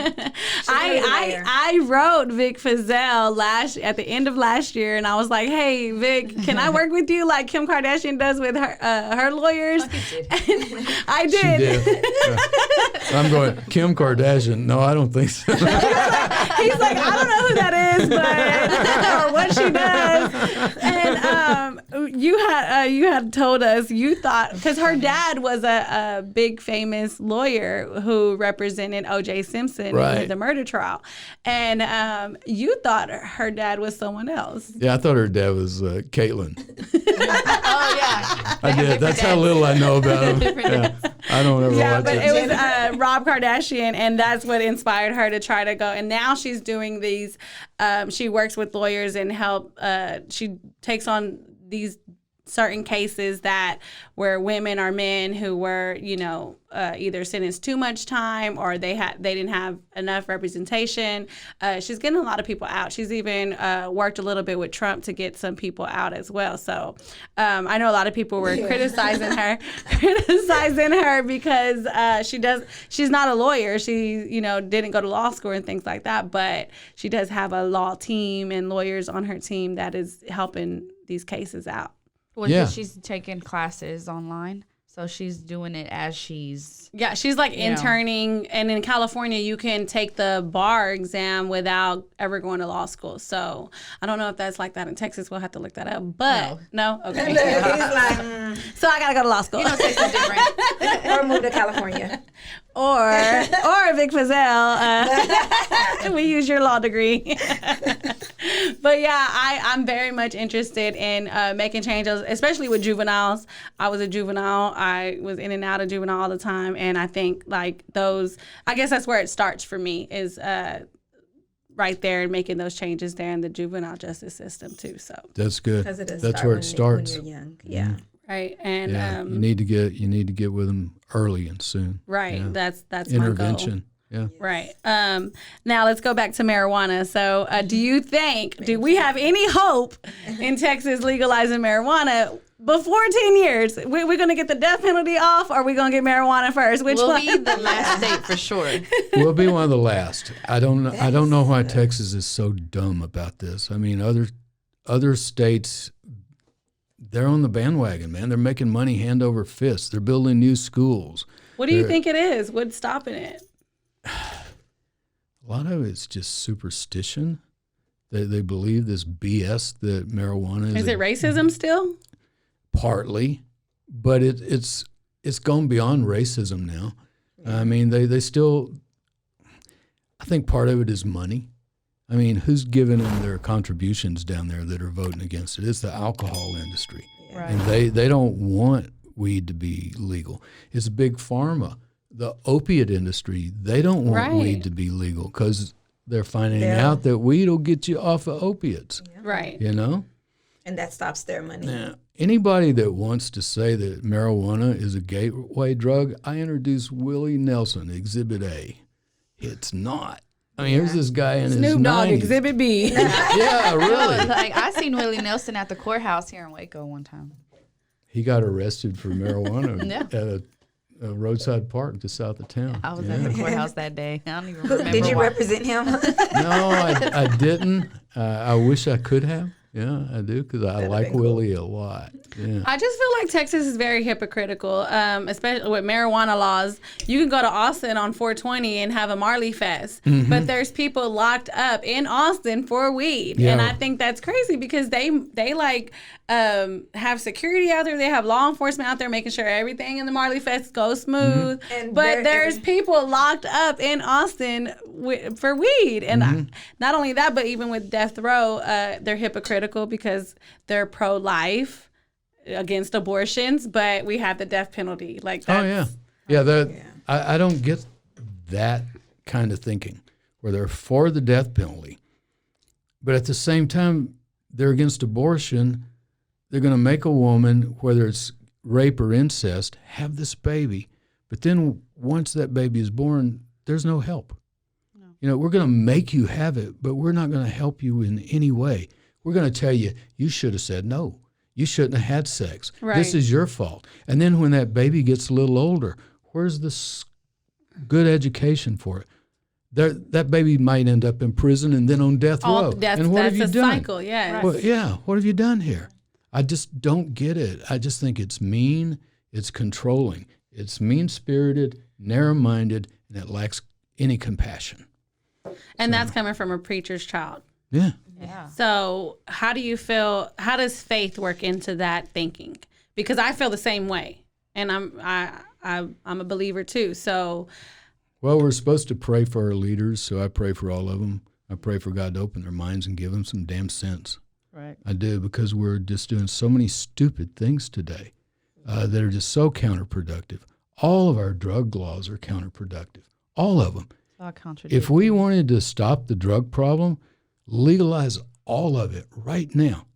I wrote Vic Feazell at the end of last year, and I was like, "Hey, Vic, can I work with you like Kim Kardashian does with her lawyers?" I did. She did. Yeah. I'm going, Kim Kardashian. No, I don't think so. He's like, I don't know who that is, but or what she does. And you had told us you thought, because her dad was a big famous lawyer who represented O.J. Simpson in the murder trial, and you thought her dad was someone else. Yeah, I thought her dad was Caitlyn. Oh yeah, I did. That's how little I know about him. Yeah. I don't ever watch but it. It was Rob Kardashian, and that's what inspired her to try to go. And now she's doing these. She works with lawyers and she takes on these certain cases where women or men who were, either sentenced too much time or they didn't have enough representation. She's getting a lot of people out. She's even worked a little bit with Trump to get some people out as well. So I know a lot of people were criticizing her because she's not a lawyer. She, didn't go to law school and things like that, but she does have a law team and lawyers on her team that is helping these cases out. Well, Yeah. she's taking classes online, so she's doing it as she's. Yeah, she's like You know. interning, and in California, you can take the bar exam without ever going to law school. So I don't know if that's like that in Texas. We'll have to look that up. But no, okay. He's like, So I gotta go to law school, Texas different. or move to California. or Vic Feazell. We use your law degree. But yeah, I'm very much interested in making changes, especially with juveniles. I was a juvenile. I was in and out of juvenile all the time. And I think like those, I guess that's where it starts for me is right there and making those changes there in the juvenile justice system too. So That's good. Because it does That's start where when it starts. when you're young. Yeah. right. And Yeah, you need to get with them early and soon. right. Yeah. That's my goal. Intervention. Yeah. Right. Now let's go back to marijuana. So do we have any hope in Texas legalizing marijuana before 10 years? We're going to get the death penalty off, or are we going to get marijuana first? Which We'll one? be the last state for sure. We'll be one of the last. I don't know why Texas is so dumb about this. I mean, other states, they're on the bandwagon, man. They're making money hand over fist. They're building new schools. What do you think it is? What's stopping it? A lot of it's just superstition. They believe this BS that marijuana Is it racism still? partly, but it's gone beyond racism now. I mean, they still. I think part of it is money. I mean, who's giving them their contributions down there that are voting against it? It's the alcohol industry, Right. and they don't want weed to be legal. It's big pharma. The opiate industry, they don't want Right. weed to be legal because they're finding Yeah. out that weed will get you off of opiates, Right. you know? And that stops their money. Now, anybody that wants to say that marijuana is a gateway drug, I introduce Willie Nelson, Exhibit A. It's not. I mean, here's this guy in his Snoop Dogg 90s. Exhibit B. Yeah, No, really. like I seen Willie Nelson at the courthouse here in Waco one time. He got arrested for marijuana Yeah. at a roadside park just south of town. I was Yeah. at the courthouse that day. I don't even remember. Did you why. represent him? No, I didn't. I wish I could have. Yeah, I do because I like been cool. Willie a lot. Yeah. I just feel like Texas is very hypocritical, especially with marijuana laws. You can go to Austin on 420 and have a Marley Fest, but there's people locked up in Austin for weed, and Yeah. I think that's crazy because they like have security out there. They have law enforcement out there making sure everything in the Marley Fest goes smooth. And But there's people locked up in Austin for weed, and not only that, but even with death row, they're hypocritical because they're pro-life against abortions, but we have the death penalty. Like, Oh that's, yeah. I don't get that kind of thinking where they're for the death penalty, but at the same time they're against abortion. They're going to make a woman, whether it's rape or incest, have this baby, but then once that baby is born, there's no help. No. You know, we're going to make you have it, but we're not going to help you in any way. We're going to tell you, you should have said no. You shouldn't have had sex. Right. This is your fault. And then when that baby gets a little older, where's the good education for it? That baby might end up in prison and then on death row. And what have you that's a done? cycle, yeah. Well, yeah, what have you done here? I just don't get it. I just think it's mean, it's controlling, it's mean-spirited, narrow-minded, and it lacks any compassion. And that's coming from a preacher's child. Yeah. Yeah. So how do you feel, how does faith work into that thinking? Because I feel the same way, and I'm a believer too. So Well, we're supposed to pray for our leaders, so I pray for all of them. I pray for God to open their minds and give them some damn sense. Right. I do, because we're just doing so many stupid things today that are just so counterproductive. All of our drug laws are counterproductive. All of them. It's all contradictory. If we wanted to stop the drug problem, legalize all of it right now.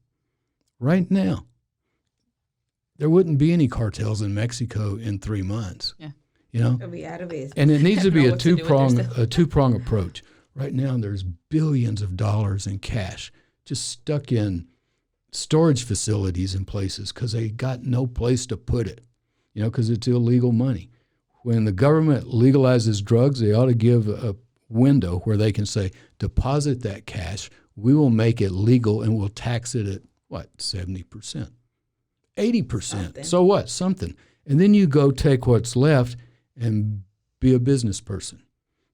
Right now. There wouldn't be any cartels in Mexico in 3 months. Yeah. You know? It'll be out of business. And it needs to be know a what to do with their two-prong approach. Right now, there's billions of dollars in cash just stuck in storage facilities in places because they got no place to put it, you know, because it's illegal money. When the government legalizes drugs, they ought to give a window where they can say, deposit that cash, we will make it legal, and we'll tax it at, 70%. 80%. So what? Something. And then you go take what's left and be a business person.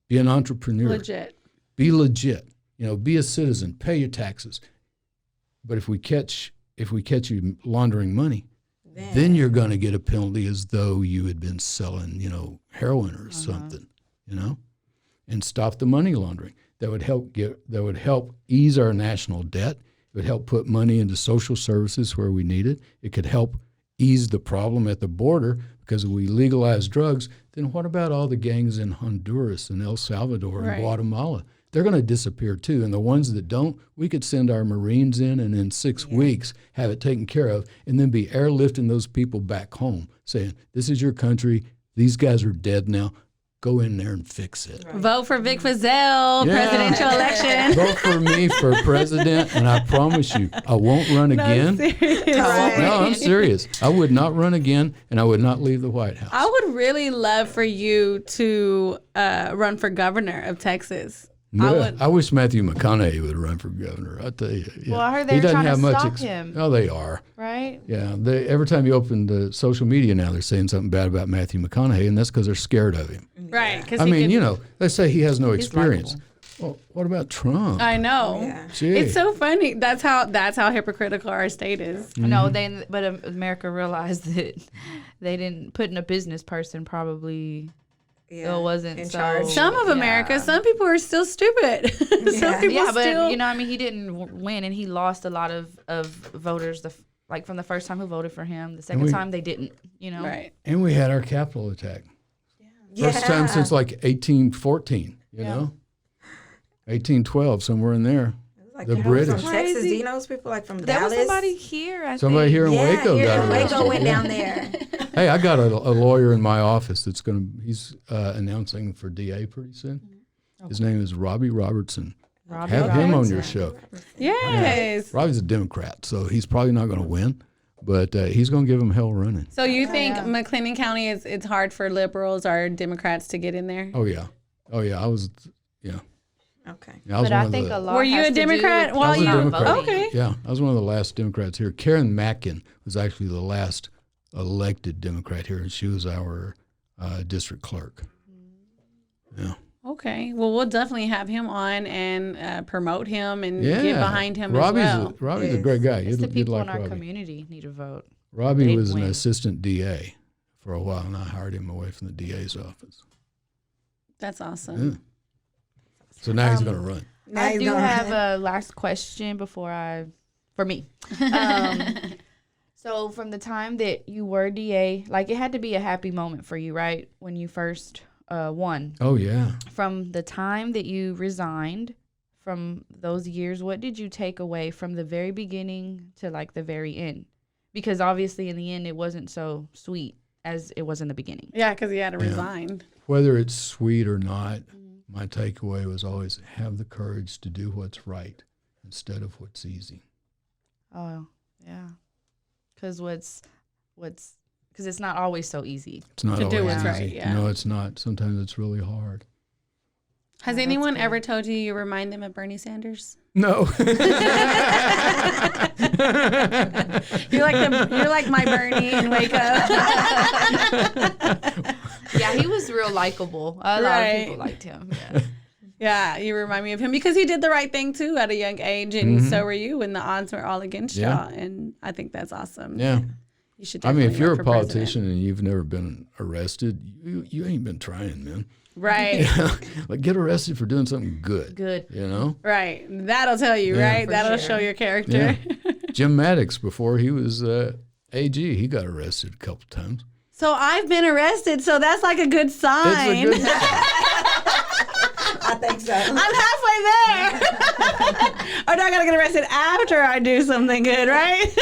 Be an entrepreneur. Legit. Be legit. Be a citizen. Pay your taxes. But if we catch you laundering money, then you're going to get a penalty as though you had been selling, heroin or something, and stop the money laundering. That would help ease our national debt. It would help put money into social services where we need it. It could help ease the problem at the border, because if we legalize drugs, then what about all the gangs in Honduras and El Salvador and Guatemala? They're going to disappear too. And the ones that don't, we could send our Marines in and in 6 weeks have it taken care of, and then be airlifting those people back home saying, this is your country. These guys are dead now. Go in there and fix it. Right. Vote for Vic Feazell, presidential election. Vote for me for president, and I promise you, I won't run again. No, I'm serious. I would not run again, and I would not leave the White House. I would really love for you to run for governor of Texas. Yeah, I wish Matthew McConaughey would run for governor. I tell you. Yeah. Well, I heard they're trying to stop him. Oh, they are. Right? Yeah. Every time you open the social media now, they're saying something bad about Matthew McConaughey, and that's because they're scared of him. Right. I mean, they say he has no experience. Well, what about Trump? I know. Yeah. It's so funny. That's how hypocritical our state is. Mm-hmm. No, but America realized that they didn't put in a business person probably. Yeah, it wasn't in so, charge. Some of America, some people are still stupid. Some people but he didn't win, and he lost a lot of voters. From the first time who voted for him, the second time they didn't. Right. And we had our Capitol attack. First time since 1814. 1812, somewhere in there. The British. From Texas, do you know those people from there Dallas? was somebody here. Somebody here in Waco got arrested. Waco went down there. Hey, I got a lawyer in my office he's announcing for DA pretty soon. His name is Robbie Robertson. Have him on your show. Yes. Yeah. Robbie's a Democrat, so he's probably not going to win, but he's going to give him hell running. So you think McLennan County it's hard for liberals or Democrats to get in there? Oh yeah. I was. Okay. Yeah, I was but I think a lot. Were you a Democrat? I was a Democrat. Okay. Yeah, I was one of the last Democrats here. Karen Mackin was actually the last elected Democrat here, and she was our district clerk. Yeah. Okay. Well, we'll definitely have him on and promote him and get behind him as well. Robbie's a great guy. The people like in our Robbie. community need to vote. Robbie was an assistant DA for a while, and I hired him away from the DA's office. That's awesome. Yeah. So now he's going to run. I do have a last question for me. So from the time that you were DA, it had to be a happy moment for you, right? When you first won. Oh, yeah. From the time that you resigned, from those years, what did you take away from the very beginning to the very end? Because obviously in the end, it wasn't so sweet as it was in the beginning. Yeah, because he had to resign. Whether it's sweet or not, my takeaway was always have the courage to do what's right instead of what's easy. Oh, yeah. Because it's not always so easy. It's not to always do what's easy. right. Yeah. No, it's not. Sometimes it's really hard. Has anyone ever told you remind them of Bernie Sanders? No. You're like my Bernie in Waco. Yeah, he was real likable. A lot of people liked him. Yeah. Yeah, you remind me of him because he did the right thing too at a young age, and so were you when the odds were all against y'all. And I think that's awesome. Yeah. You should. If you're a politician and you've never been arrested, you ain't been trying, man. Right. Get arrested for doing something good. Good. Right. That'll tell you, right? That'll show your character. Yeah. Jim Maddox, before he was AG, he got arrested a couple times. So I've been arrested, so that's a good sign. It's a good sign. I think so. I'm halfway there. Or do I gotta get arrested after I do something good, right?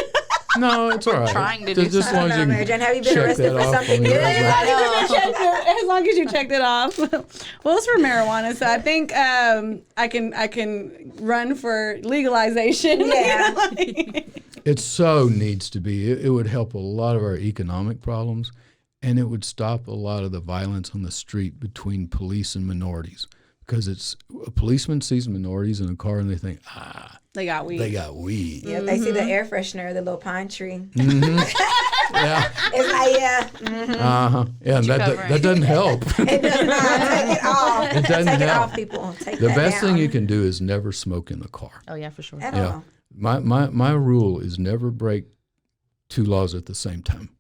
No, it's all right. Trying to do just as long as you Mary Jane, have you been check arrested that for off something on your good? resume. As long as you checked it off. Well, it's for marijuana, so I think I can run for legalization. Yeah. It so needs to be. It would help a lot of our economic problems, and it would stop a lot of the violence on the street between police and minorities. Because a policeman sees minorities in a car and they think, they got weed. They got weed. Yeah, they see the air freshener, the little pine tree. Yeah. It's like, yeah. Mm-hmm. Yeah, and that doesn't help. It does not. Take it off. It doesn't Take it help. off, people. Take The that best down. thing you can do is never smoke in the car. Oh yeah, for sure. At Yeah. all. My rule is never break 2 laws at the same time,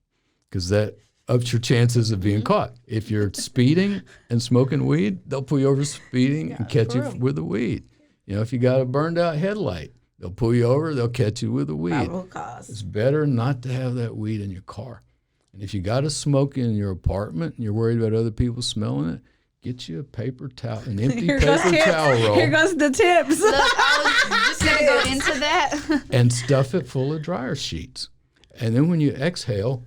because that ups your chances of being caught. If you're speeding and smoking weed, they'll pull you over speeding and catch you with the weed. You know, if you got a burned out headlight, they'll pull you over, they'll catch you with the weed. Probable cause. It's better not to have that weed in your car. And if you got to smoke in your apartment and you're worried about other people smelling it, get you a paper towel, an empty paper towel roll. Here goes the tips. Look, I was just gonna go into that. And stuff it full of dryer sheets. And then when you exhale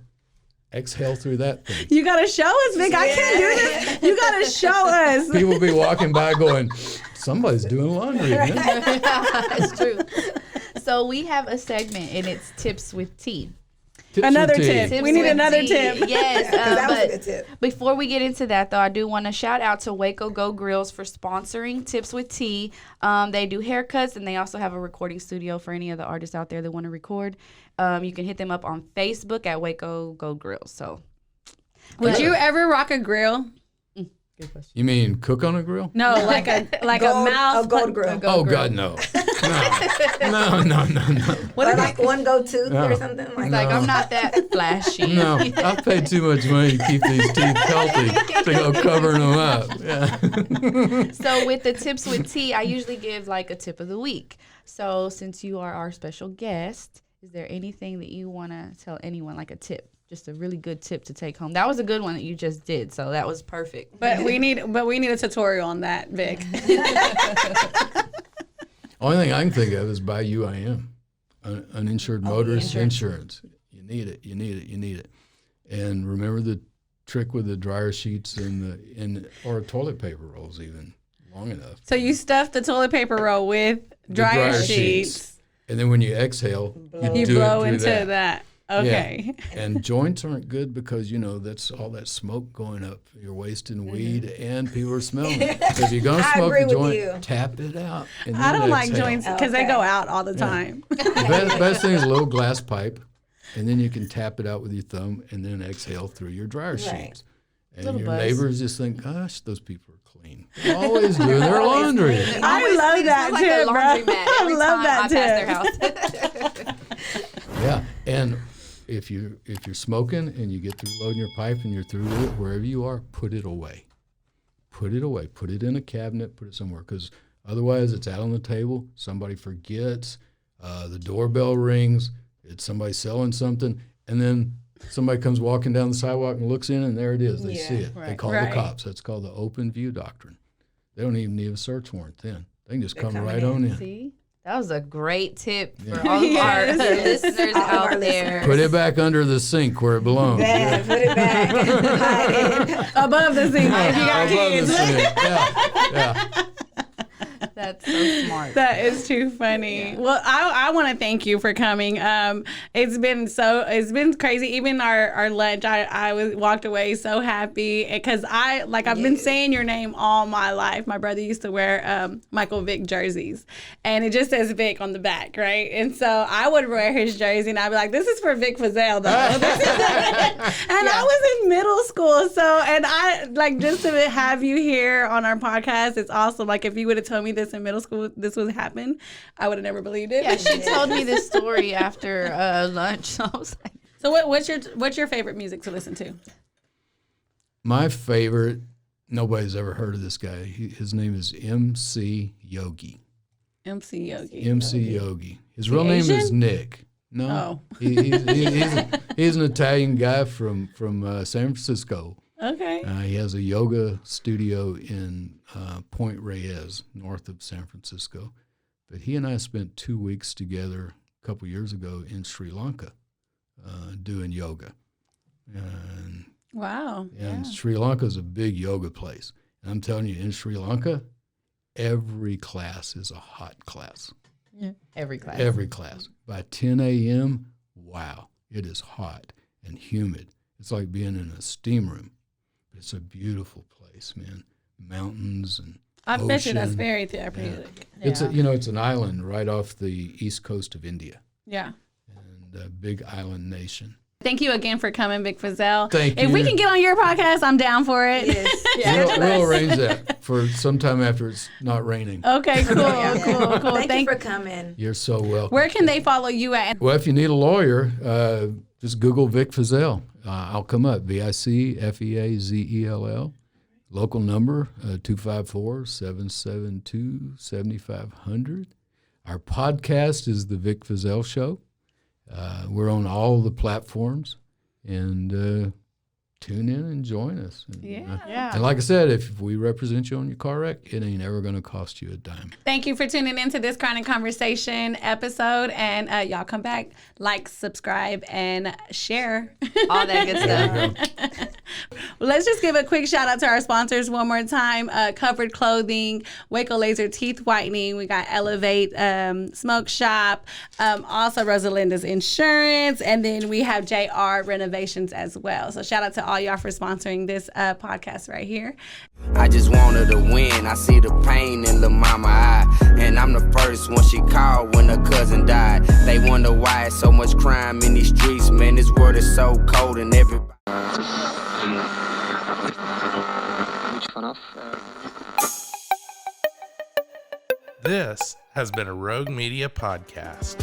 through that thing. You gotta show us, Vic. I can't do this. You gotta show us. People be walking by going, somebody's doing laundry, man. It's true. So we have a segment, and it's tips with tea. Tips Another for tea. tip. Tips We need with another tea. tip. Yes, That was a but good tip. before we get into that, though, I do want to shout out to Waco Go Grills for sponsoring Tips with Tea. They do haircuts, and they also have a recording studio for any of the artists out there that want to record. You can hit them up on Facebook at Waco Go Grills. So, Would you ever rock a grill? good question. You mean cook on a grill? No, like a Gold, mouse. a gold grill. Oh, God, no. No. Or like one go tooth No. or something like Like, that. I'm not that flashy. No, I've paid too much money to keep these teeth healthy to go covering them up. Yeah. So with the tips with tea, I usually give like a tip of the week. So since you are our special guest, is there anything that you want to tell anyone, like a tip? Just a really good tip to take home. That was a good one that you just did, so that was perfect. But we need a tutorial on that, Vic. Only thing I can think of is buy UIM, uninsured motorist insurance. You need it. And remember the trick with the dryer sheets or toilet paper rolls even long enough. So you stuff the toilet paper roll with dryer sheets. And then when you exhale, You do blow it through into that. Okay. Yeah. And joints aren't good because, that's all that smoke going up. You're wasting weed and people are smelling it. So if you're going to I smoke agree a with joint, you. tap it out. And I then don't like exhale. joints because they go out all the time. The best thing is a little glass pipe, and then you can tap it out with your thumb and then exhale through your dryer sheets. And Little your buzz. neighbors just think, gosh, those people are clean. They're always doing their laundry. I love that like tip, a laundromat bro. every I love time that I pass their house. Yeah, and if you're smoking and you get through loading your pipe and you're through with it, wherever you are, put it away. Put it away. Put it in a cabinet. Put it somewhere, because otherwise it's out on the table. Somebody forgets. The doorbell rings. It's somebody selling something, and then somebody comes walking down the sidewalk and looks in, and there it is. They see it. They call the cops. That's called the open view doctrine. They don't even need a search warrant then. They can just come right on in. See? That was a great tip for Yeah. all of our Yes. listeners All of out our there. Put it back under the sink where it belongs. Yeah, put it back. Hide it. Above the sink if you got Above the kids. sink. Yeah. That's so smart. That is too funny. Yeah. Well, I want to thank you for coming. It's been crazy. Even our lunch, I walked away so happy because I've been saying your name all my life. My brother used to wear Michael Vick jerseys, and it just says Vic on the back, right? And so I would wear his jersey, and I'd be like, "This is for Vic Feazell, though." And I was in middle school, so just to have you here on our podcast, it's awesome. Like if you would have told me this in middle school, this would happen, I would have never believed it. Yeah, she told me this story after lunch. So I was like, So what's your favorite music to listen to? My favorite, nobody's ever heard of this guy. His name is MC Yogi. MC Yogi. MC Yogi. His real name is Asian? Nick. No, Oh. he's an Italian guy from San Francisco. Okay. He has a yoga studio in Point Reyes, north of San Francisco. But he and I spent 2 weeks together a couple years ago in Sri Lanka doing yoga. And Wow. Sri Lanka is a big yoga place. And I'm telling you, in Sri Lanka, every class is a hot class. every class. Every class. By 10 a.m., wow, it is hot and humid. It's like being in a steam room. But it's a beautiful place, man. Mountains and I bet you that's ocean. very therapeutic. It's it's an island right off the east coast of India, Yeah. and a big island nation. Thank you again for coming, Vic Feazell. Thank If we you. can get on your podcast, I'm down for it. Yes. We'll arrange that for sometime after it's not raining. Okay, cool. Thank you for coming. You're so welcome. Where can they follow you at? Well, if you need a lawyer, just Google Vic Feazell. I'll come up, VICFEAZELL. Local number, 254-772-7500. Our podcast is The Vic Feazell Show. We're on all the platforms. And tune in and join us. And, and like I said, if we represent you on your car wreck, it ain't ever going to cost you a dime. Thank you for tuning into this Chronic Conversation episode. And y'all come back, like, subscribe, and share. All that good stuff. Let's just give a quick shout out to our sponsors one more time. Covered Clothing, Waco Laser Teeth Whitening. We got Elevate Smoke Shop. Also Rosalinda's Insurance. And then we have JR Renovations as well. So shout out to all y'all for sponsoring this podcast right here. I just want her to win. I see the pain in the mama eye. And I'm the first one she called when her cousin died. They wonder why it's so much crime in these streets. Man, this world is so cold and everybody. This has been a Rogue Media podcast.